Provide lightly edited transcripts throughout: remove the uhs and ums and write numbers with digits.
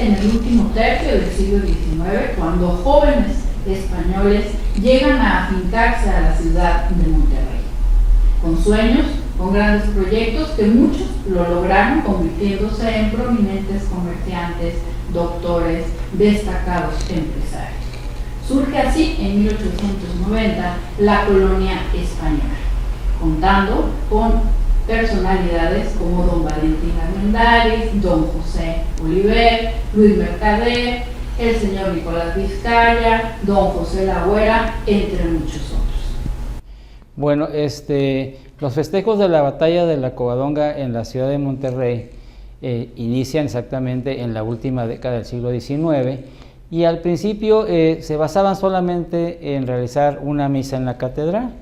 en el último tercio del siglo XIX, cuando jóvenes españoles llegan a afincarse a la ciudad de Monterrey, con sueños, con grandes proyectos que muchos lo lograron convirtiéndose en prominentes comerciantes, doctores, destacados empresarios. Surge así en 1890 la colonia española, contando con personalidades como don Valentín Armendáriz, don José Oliver, Luis Mercader, el señor Nicolás Vizcaya, don José Lagüera, entre muchos otros. Bueno, los festejos de la batalla de la Covadonga en la ciudad de Monterrey inician exactamente en la última década del siglo XIX, y al principio se basaban solamente en realizar una misa en la catedral,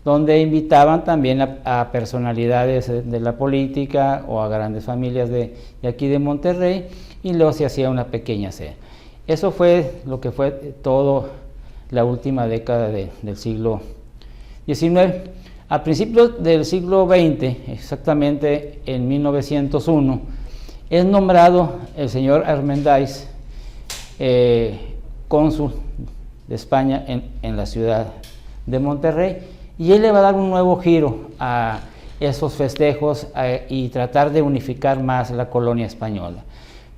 donde invitaban también a personalidades de la política o a grandes familias de aquí de Monterrey, y luego se hacía una pequeña cena. Eso fue lo que fue todo la última década del siglo XIX. A principios del siglo XX, exactamente en 1901, es nombrado el señor Armendáriz cónsul de España en la ciudad de Monterrey, y él le va a dar un nuevo giro a esos festejos y tratar de unificar más la colonia española.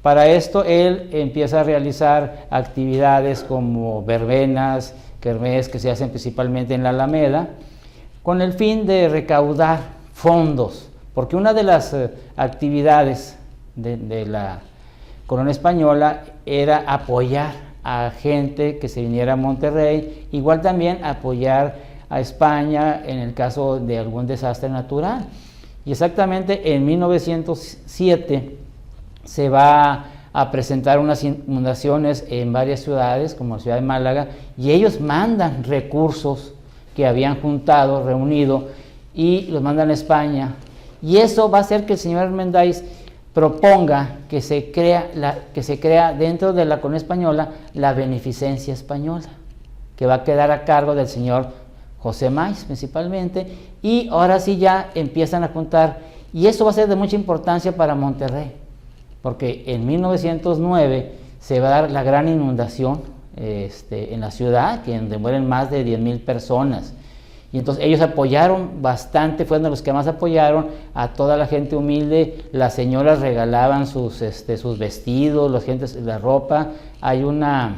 Para esto él empieza a realizar actividades como verbenas, kermés, que se hacen principalmente en la Alameda, con el fin de recaudar fondos, porque una de las actividades de la colonia española era apoyar a gente que se viniera a Monterrey, igual también apoyar a España en el caso de algún desastre natural. Y exactamente en 1907 se va a presentar unas inundaciones en varias ciudades, como la ciudad de Málaga, y ellos mandan recursos que habían juntado, reunido, y los mandan a España. Y eso va a hacer que el señor Armendáriz proponga que se crea dentro de la colonia española la beneficencia española, que va a quedar a cargo del señor José Máiz principalmente, y ahora sí ya empiezan a juntar, y eso va a ser de mucha importancia para Monterrey, porque en 1909 se va a dar la gran inundación en la ciudad, donde mueren más de 10,000 personas. Y entonces ellos apoyaron bastante, fueron de los que más apoyaron a toda la gente humilde. Las señoras regalaban sus vestidos, la ropa. Hay una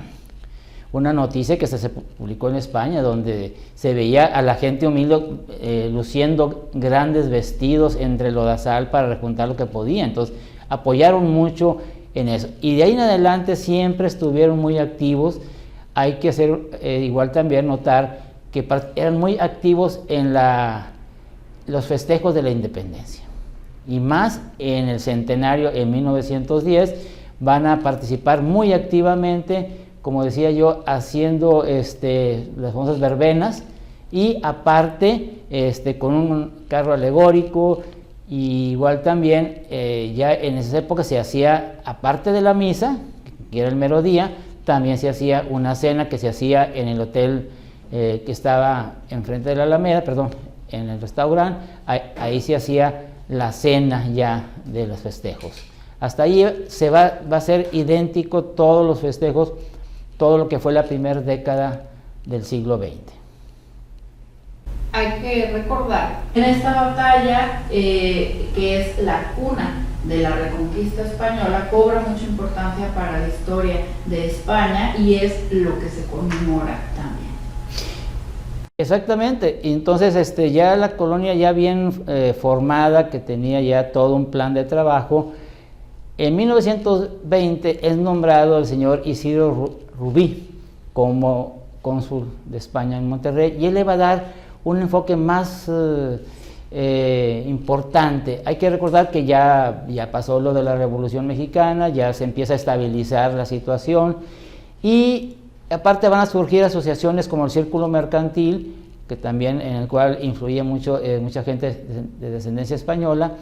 noticia que se publicó en España, donde se veía a la gente humilde luciendo grandes vestidos entre lodazal para rejuntar lo que podía. Entonces apoyaron mucho en eso. Y de ahí en adelante siempre estuvieron muy activos. Hay que hacer igual también notar que eran muy activos en los festejos de la independencia, y más en el centenario en 1910 van a participar muy activamente, como decía yo, haciendo las famosas verbenas, y aparte con un carro alegórico. Y igual también ya en esas épocas se hacía, aparte de la misa, que era el mero día, también se hacía una cena que se hacía en el hotel que estaba enfrente de la Alameda, en el restaurante. Ahí se hacía la cena ya de los festejos. Hasta ahí va a ser idéntico todos los festejos, todo lo que fue la primera década del siglo XX. Hay que recordar, en esta batalla, que es la cuna de la Reconquista española, cobra mucha importancia para la historia de España, y es lo que se conmemora también. Exactamente. Entonces ya la colonia ya bien formada, que tenía ya todo un plan de trabajo, en 1920 es nombrado el señor Isidro Rubí como cónsul de España en Monterrey, y él le va a dar un enfoque más importante. Hay que recordar que ya pasó lo de la Revolución Mexicana, ya se empieza a estabilizar la situación, y aparte van a surgir asociaciones como el Círculo Mercantil, que también en el cual influye mucha gente de descendencia española,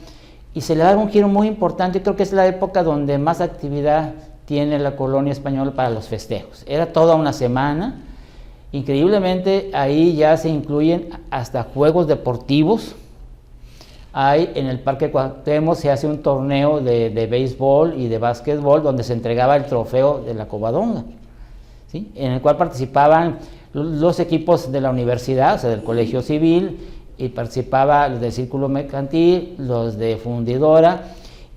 y se le da un giro muy importante. Creo que es la época donde más actividad tiene la colonia española para los festejos. Era toda una semana. Increíblemente ahí ya se incluyen hasta juegos deportivos, en el Parque Cuauhtémoc se hace un torneo de béisbol y de básquetbol donde se entregaba el trofeo de la Covadonga, ¿sí? En el cual participaban los equipos de la universidad, o sea, del Colegio Civil, y participaba los del Círculo Mercantil, los de Fundidora,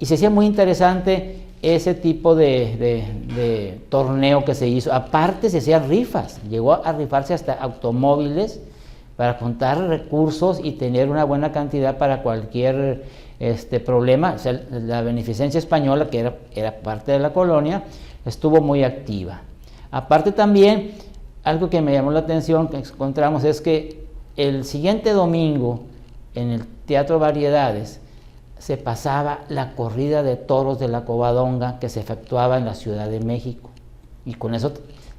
y se hacía muy interesante ese tipo de torneo que se hizo. Aparte se hacían rifas, llegó a rifarse hasta automóviles para juntar recursos y tener una buena cantidad para cualquier problema. O sea, la beneficencia española, que era parte de la colonia, estuvo muy activa. Aparte también, algo que me llamó la atención que encontramos es que el siguiente domingo en el Teatro Variedades se pasaba la corrida de toros de la Covadonga que se efectuaba en la Ciudad de México, y con eso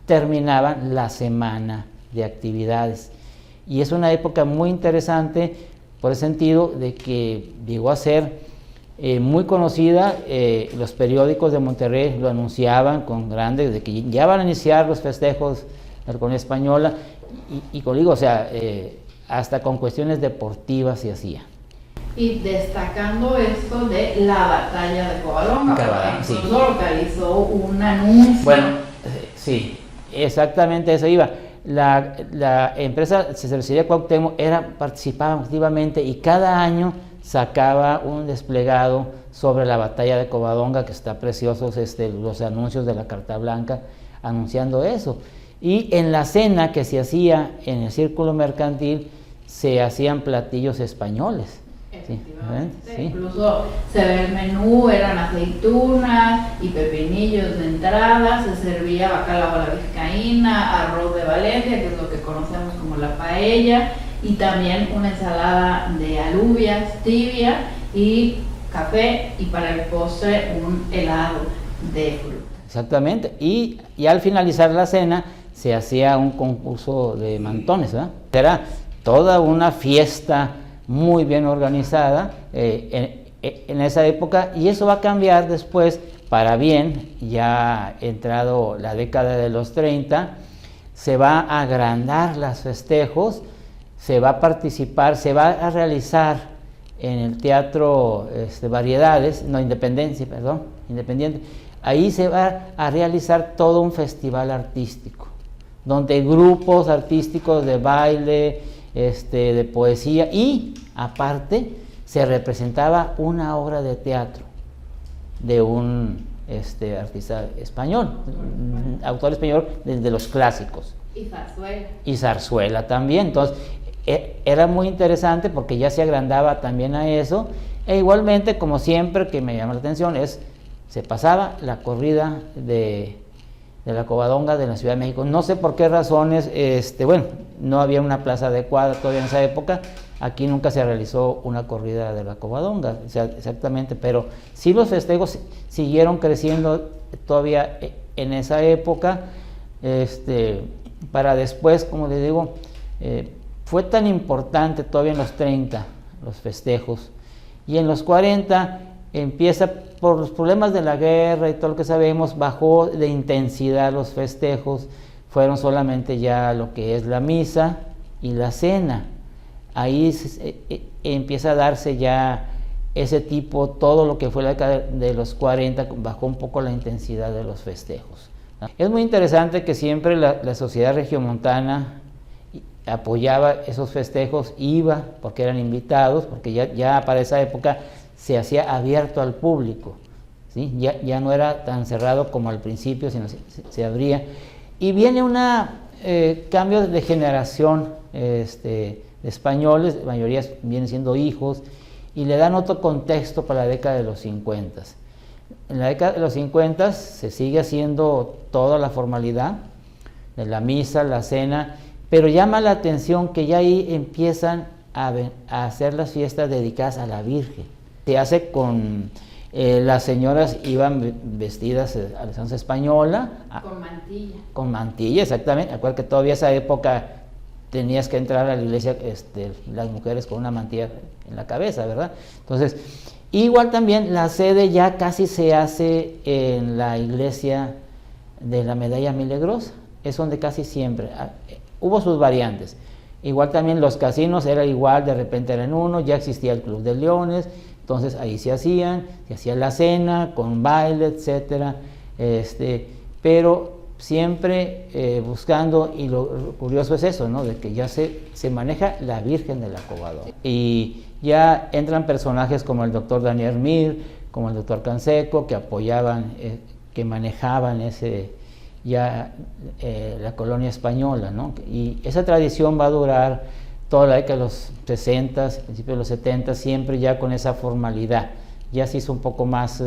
terminaba la semana de actividades. Y es una época muy interesante por el sentido de que llegó a ser muy conocida. Los periódicos de Monterrey lo anunciaban con grandes, de que ya van a iniciar los festejos de la colonia española, y digo, o sea, hasta con cuestiones deportivas se hacía. Y destacando esto de la batalla de Covadonga, sí. Incluso localizó un anuncio. Bueno, sí, exactamente eso iba. La empresa Cervecería Cuauhtémoc participaba activamente y cada año sacaba un desplegado sobre la batalla de Covadonga, que está preciosos los anuncios de la Carta Blanca anunciando eso. Y en la cena que se hacía en el Círculo Mercantil se hacían platillos españoles. Efectivamente, sí. Incluso se ve el menú, eran aceitunas y pepinillos de entrada, se servía bacalao a la vizcaína, arroz de Valencia, que es lo que conocemos como la paella, y también una ensalada de alubias tibia y café, y para el postre un helado de fruta. Exactamente, y al finalizar la cena se hacía un concurso de mantones, ¿verdad? Era toda una fiesta muy bien organizada en esa época, y eso va a cambiar después para bien. Ya entrado la década de los 30, se va a agrandar los festejos, se va a participar, se va a realizar en el Teatro Variedades, Independiente, ahí se va a realizar todo un festival artístico, donde grupos artísticos de baile, de poesía, y aparte se representaba una obra de teatro de un artista español, autor español de los clásicos. Y zarzuela también. Entonces era muy interesante porque ya se agrandaba también a eso, e igualmente, como siempre, que me llama la atención, se pasaba la corrida de la Covadonga de la Ciudad de México. No sé por qué razones, no había una plaza adecuada todavía en esa época. Aquí nunca se realizó una corrida de la Covadonga, o sea, exactamente, pero sí los festejos siguieron creciendo todavía en esa época, para después, como les digo, fue tan importante todavía en los 30 los festejos, y en los 40 empieza, por los problemas de la guerra y todo lo que sabemos, bajó de intensidad los festejos, fueron solamente ya lo que es la misa y la cena. Ahí empieza a darse ya ese tipo, todo lo que fue la década de los 40, bajó un poco la intensidad de los festejos, ¿no? Es muy interesante que siempre la sociedad regiomontana apoyaba esos festejos, iba porque eran invitados, porque ya para esa época se hacía abierto al público, ¿sí? Ya no era tan cerrado como al principio, sino se abría. Y viene un cambio de generación de españoles, la mayoría vienen siendo hijos, y le dan otro contexto para la década de los 50. En la década de los 50 se sigue haciendo toda la formalidad de la misa, la cena, pero llama la atención que ya ahí empiezan a hacer las fiestas dedicadas a la Virgen. Se hace con las señoras iban vestidas a la usanza española. Con mantilla. Con mantilla, exactamente. Acuérdate que todavía esa época tenías que entrar a la iglesia, las mujeres con una mantilla en la cabeza, ¿verdad? Entonces, igual también la sede ya casi se hace en la iglesia de la Medalla Milagrosa. Es donde casi siempre hubo sus variantes. Igual también los casinos era igual, de repente eran uno, ya existía el Club de Leones, entonces ahí se hacía la cena con baile, etcétera, pero siempre buscando, y lo curioso es eso, ¿no? De que ya se maneja la Virgen de la Covadonga, y ya entran personajes como el doctor Daniel Mir, como el doctor Canseco, que apoyaban, que manejaban la colonia española, ¿no? Y esa tradición va a durar toda la década de los 60, principios de los 70, siempre ya con esa formalidad. Ya se hizo un poco más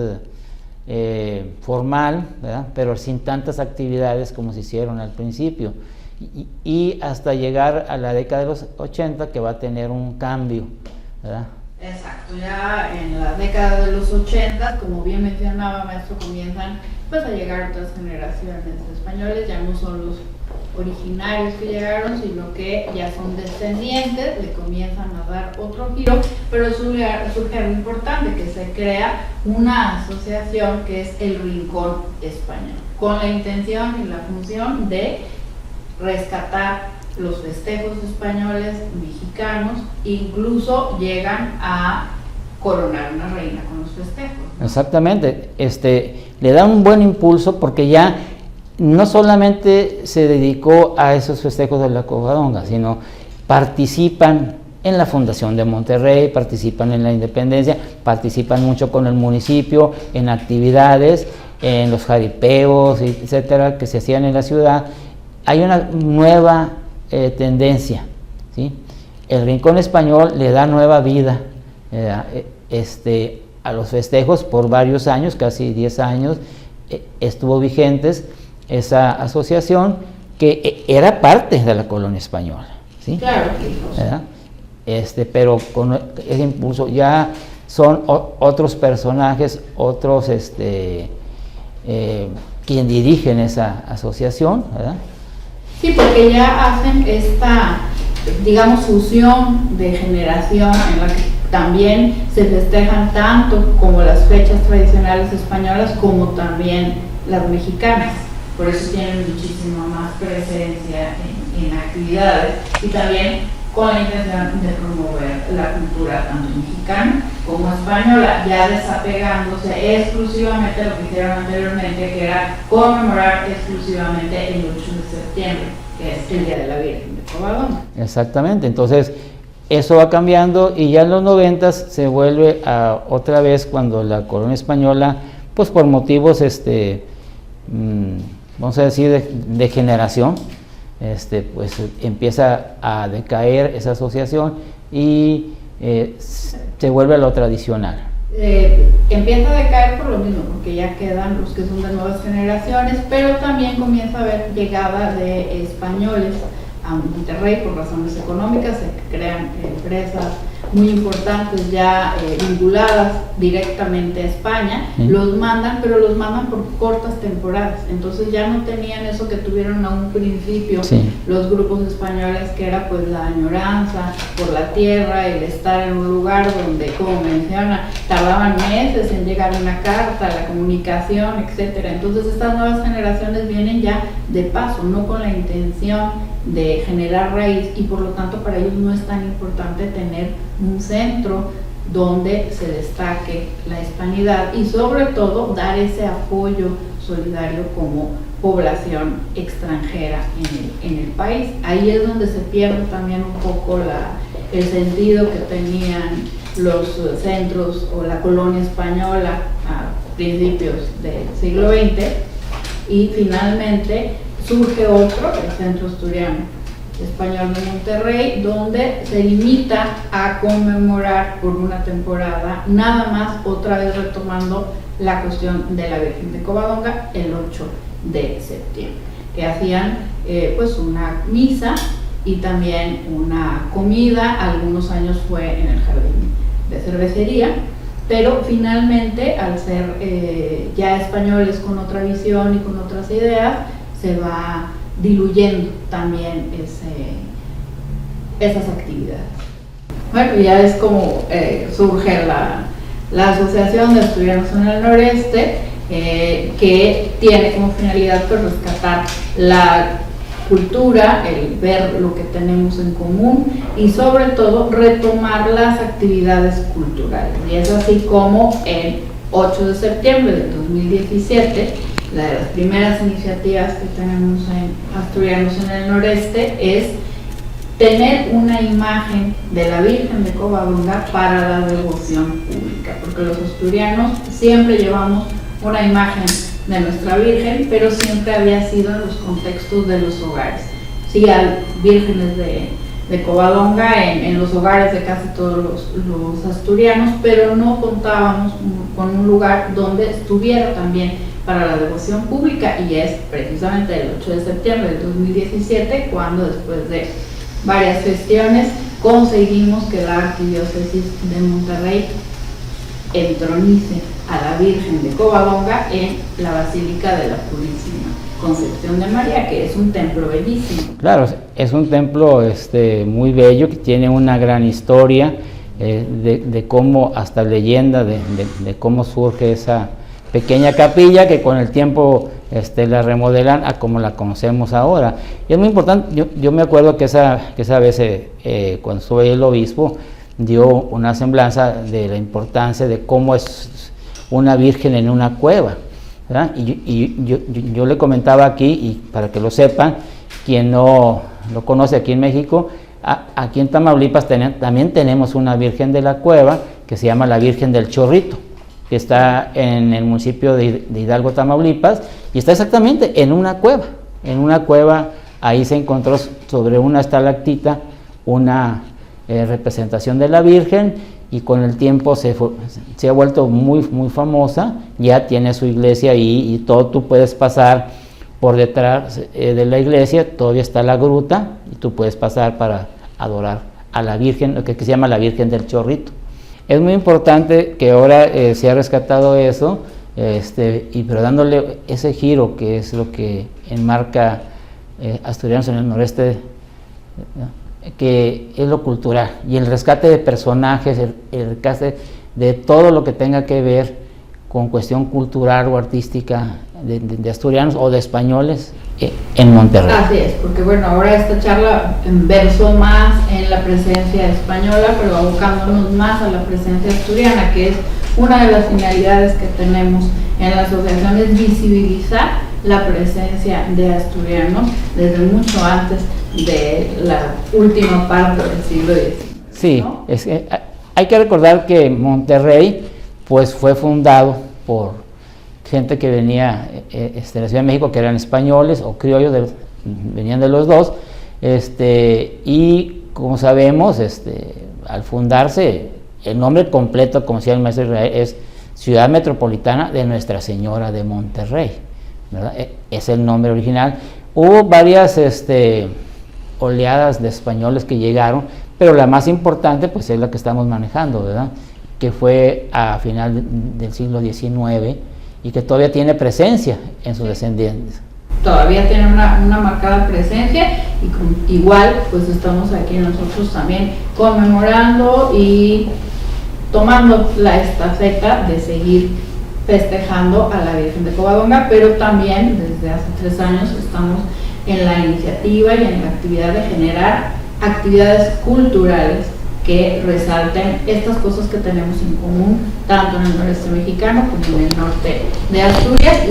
formal, ¿verdad? Pero sin tantas actividades como se hicieron al principio. Y hasta llegar a la década de los 80, que va a tener un cambio, ¿verdad? Exacto, ya en la década de los 80, como bien mencionaba maestro, comienzan pues a llegar otras generaciones de españoles, ya no son los originarios que llegaron, sino que ya son descendientes, le comienzan a dar otro giro, pero surge algo importante, que se crea una asociación que es el Rincón Español, con la intención y la función de rescatar los festejos españoles mexicanos, incluso llegan a coronar una reina con los festejos, ¿no? Exactamente, le da un buen impulso porque ya no solamente se dedicó a esos festejos de la Covadonga, sino participan en la fundación de Monterrey, participan en la independencia, participan mucho con el municipio en actividades, en los jaripeos, etcétera, que se hacían en la ciudad. Hay una nueva tendencia, ¿sí? El Rincón Español le da nueva vida a los festejos por varios años, casi 10 años, estuvo vigentes esa asociación que era parte de la colonia española, ¿sí? Claro, ¿verdad? Pero con ese impulso ya son otros personajes, otros quien dirigen esa asociación, ¿verdad? Sí, porque ya hacen esta, digamos, fusión de generación en la que también se festejan tanto como las fechas tradicionales españolas como también las mexicanas. Por eso tienen muchísima más presencia en actividades, y también con la intención de promover la cultura tanto mexicana como española, ya desapegándose exclusivamente de lo que hicieron anteriormente, que era conmemorar exclusivamente el 8 de septiembre, que es el Día de la Virgen de Covadonga. Exactamente, entonces eso va cambiando, y ya en los 90 se vuelve a otra vez, cuando la colonia española, pues por motivos vamos a decir de generación, pues empieza a decaer esa asociación y se vuelve a lo tradicional. Empieza a decaer por lo mismo, porque ya quedan los que son de nuevas generaciones, pero también comienza a haber llegada de españoles a Monterrey por razones económicas, se crean empresas muy importantes ya vinculadas directamente a España, los mandan, pero los mandan por cortas temporadas, entonces ya no tenían eso que tuvieron a un principio los grupos españoles, que era pues la añoranza por la tierra, el estar en un lugar donde, como menciona, tardaban meses en llegar una carta, la comunicación, etcétera. Entonces estas nuevas generaciones vienen ya de paso, no con la intención de generar raíz, y por lo tanto para ellos no es tan importante tener un centro donde se destaque la hispanidad, y sobre todo dar ese apoyo solidario como población extranjera en el país. Ahí es donde se pierde también un poco el sentido que tenían los centros o la colonia española a principios del siglo XX, y finalmente surge otro, el Centro Asturiano Español de Monterrey, donde se limita a conmemorar por una temporada, nada más, otra vez retomando la cuestión de la Virgen de Covadonga, el 8 de septiembre, que hacían pues una misa y también una comida. Algunos años fue en el jardín de cervecería, pero finalmente, al ser ya españoles con otra visión y con otras ideas, se va diluyendo también esas actividades. Bueno, ya es como surge la Asociación de Asturianos en el Noreste, que tiene como finalidad pues rescatar la cultura, el ver lo que tenemos en común y sobre todo retomar las actividades culturales. Y es así como el 8 de septiembre del 2017, la de las primeras iniciativas que tenemos en Asturianos en el Noreste es tener una imagen de la Virgen de Covadonga para la devoción pública, porque los asturianos siempre llevamos una imagen de nuestra Virgen, pero siempre había sido en los contextos de los hogares. Sí, hay vírgenes de Covadonga en los hogares de casi todos los asturianos, pero no contábamos con un lugar donde estuviera también para la devoción pública, y es precisamente el 8 de septiembre del 2017 cuando, después de varias gestiones, conseguimos que la Arquidiócesis de Monterrey entronice a la Virgen de Covadonga en la Basílica de la Purísima Concepción de María, que es un templo bellísimo. Claro, es un templo muy bello, que tiene una gran historia de cómo, hasta leyenda de cómo surge esa pequeña capilla, que con el tiempo la remodelan a como la conocemos ahora. Y es muy importante, yo me acuerdo que esa vez, cuando estuve el obispo, dio una semblanza de la importancia de cómo es una virgen en una cueva, ¿verdad? Y yo le comentaba aquí, y para que lo sepan, quien no lo conoce aquí en México, aquí en Tamaulipas también tenemos una virgen de la cueva que se llama la Virgen del Chorrito, que está en el municipio de Hidalgo, Tamaulipas, y está exactamente en una cueva. En una cueva, ahí se encontró sobre una estalactita una representación de la Virgen, y con el tiempo se ha vuelto muy famosa. Ya tiene su iglesia ahí, y todo, tú puedes pasar por detrás de la iglesia, todavía está la gruta, y tú puedes pasar para adorar a la Virgen, lo que se llama la Virgen del Chorrito. Es muy importante que ahora se ha rescatado eso, pero dándole ese giro que es lo que enmarca Asturianos en el Noreste, que es lo cultural, y el rescate de personajes, el rescate de todo lo que tenga que ver con cuestión cultural o artística de asturianos o de españoles en Monterrey. Así es, porque bueno, ahora esta charla versó más en la presencia española, pero abocándonos más a la presencia asturiana, que es una de las finalidades que tenemos en la asociación, es visibilizar la presencia de asturianos desde mucho antes de la última parte del siglo XIX. Sí, ¿no? Hay que recordar que Monterrey pues fue fundado por gente que venía de la Ciudad de México, que eran españoles o criollos, venían de los dos, y como sabemos, al fundarse, el nombre completo, como decía el maestro Israel, es Ciudad Metropolitana de Nuestra Señora de Monterrey, ¿verdad? Es el nombre original. Hubo varias oleadas de españoles que llegaron, pero la más importante pues es la que estamos manejando, ¿verdad?, que fue a final del siglo XIX, y que todavía tiene presencia en sus descendientes. Todavía tiene una marcada presencia, y igual pues estamos aquí nosotros también conmemorando y tomando la estafeta de seguir festejando a la Virgen de Covadonga, pero también desde hace 3 años estamos en la iniciativa y en la actividad de generar actividades culturales que resalten estas cosas que tenemos en común, tanto en el noreste mexicano como en el norte de Asturias.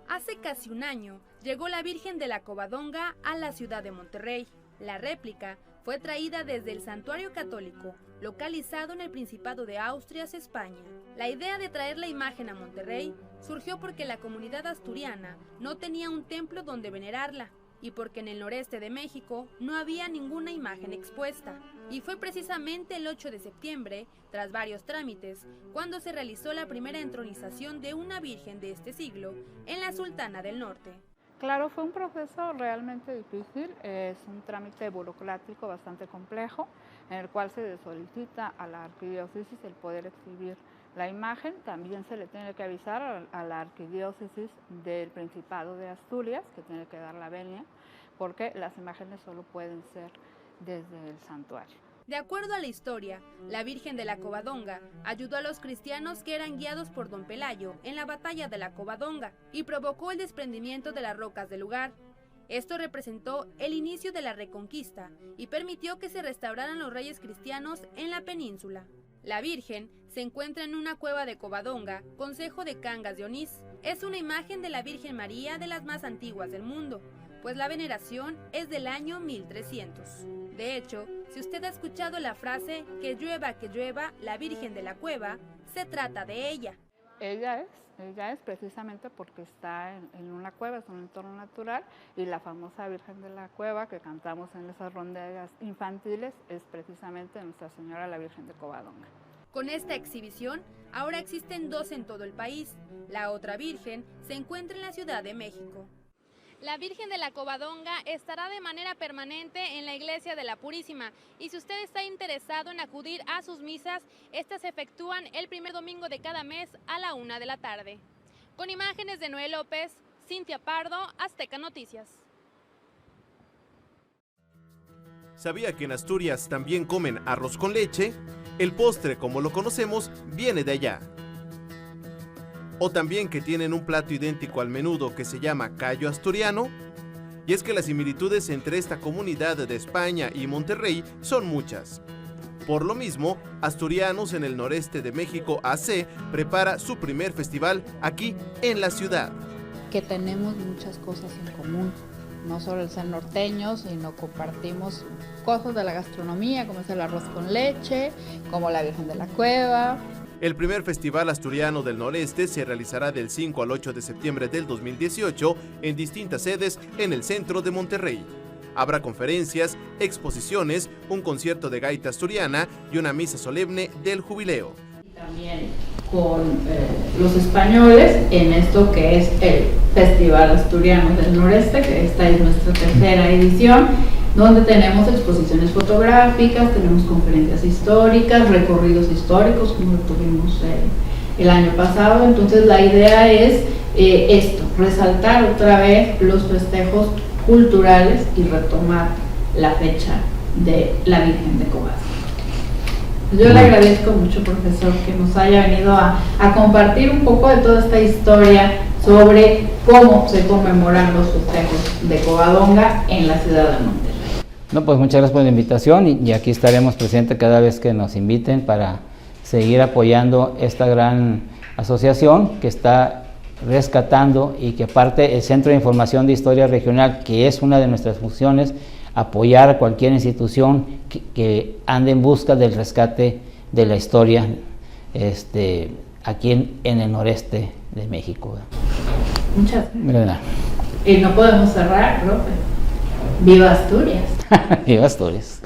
Hace casi un año llegó la Virgen de la Covadonga a la ciudad de Monterrey. La réplica fue traída desde el Santuario Católico, localizado en el Principado de Asturias, España. La idea de traer la imagen a Monterrey surgió porque la comunidad asturiana no tenía un templo donde venerarla, y porque en el noreste de México no había ninguna imagen expuesta. Y fue precisamente el 8 de septiembre, tras varios trámites, cuando se realizó la primera entronización de una virgen de este siglo en la Sultana del Norte. Claro, fue un proceso realmente difícil, es un trámite burocrático bastante complejo, en el cual se le solicita a la arquidiócesis el poder exhibir la imagen. También se le tiene que avisar a la arquidiócesis del Principado de Asturias, que tiene que dar la venia, porque las imágenes solo pueden ser desde el santuario. De acuerdo a la historia, la Virgen de la Covadonga ayudó a los cristianos que eran guiados por Don Pelayo en la batalla de la Covadonga y provocó el desprendimiento de las rocas del lugar. Esto representó el inicio de la Reconquista y permitió que se restauraran los reyes cristianos en la península. La Virgen se encuentra en una cueva de Covadonga, concejo de Cangas de Onís. Es una imagen de la Virgen María de las más antiguas del mundo, pues la veneración es del año 1300. De hecho, si usted ha escuchado la frase que llueva, la Virgen de la Cueva, se trata de ella. Ella es precisamente porque está en una cueva, es un entorno natural, y la famosa Virgen de la Cueva que cantamos en esas ronderas infantiles es precisamente Nuestra Señora la Virgen de Covadonga. Con esta exhibición, ahora existen 2 en todo el país. La otra Virgen se encuentra en la Ciudad de México. La Virgen de la Covadonga estará de manera permanente en la Iglesia de la Purísima, y si usted está interesado en acudir a sus misas, estas se efectúan el primer domingo de cada mes a la 1 de la tarde. Con imágenes de Noé López, Cintia Pardo, Azteca Noticias. ¿Sabía que en Asturias también comen arroz con leche? El postre, como lo conocemos, viene de allá. O también que tienen un plato idéntico al menudo que se llama callo asturiano. Y es que las similitudes entre esta comunidad de España y Monterrey son muchas. Por lo mismo, Asturianos en el noreste de México AC prepara su primer festival aquí en la ciudad. Que tenemos muchas cosas en común, no solo el ser norteños, sino compartimos cosas de la gastronomía, como es el arroz con leche, como la Virgen de la Cueva. El primer Festival Asturiano del Noreste se realizará del 5 al 8 de septiembre del 2018 en distintas sedes en el centro de Monterrey. Habrá conferencias, exposiciones, un concierto de gaita asturiana y una misa solemne del jubileo. También con los españoles en esto que es el Festival Asturiano del Noreste, que esta es nuestra tercera edición, donde tenemos exposiciones fotográficas, tenemos conferencias históricas, recorridos históricos, como lo tuvimos el año pasado. Entonces la idea es resaltar otra vez los festejos culturales y retomar la fecha de la Virgen de Covadonga. Yo le agradezco mucho, profesor, que nos haya venido a compartir un poco de toda esta historia sobre cómo se conmemoran los festejos de Covadonga en la ciudad de Monterrey. No, pues muchas gracias por la invitación y aquí estaremos presentes cada vez que nos inviten para seguir apoyando esta gran asociación que está rescatando y que aparte el Centro de Información de Historia Regional, que es una de nuestras funciones, apoyar a cualquier institución que ande en busca del rescate de la historia aquí en el noreste de México. Muchas gracias. Y no podemos cerrar, profe. ¡Viva Asturias! ¡Viva Asturias!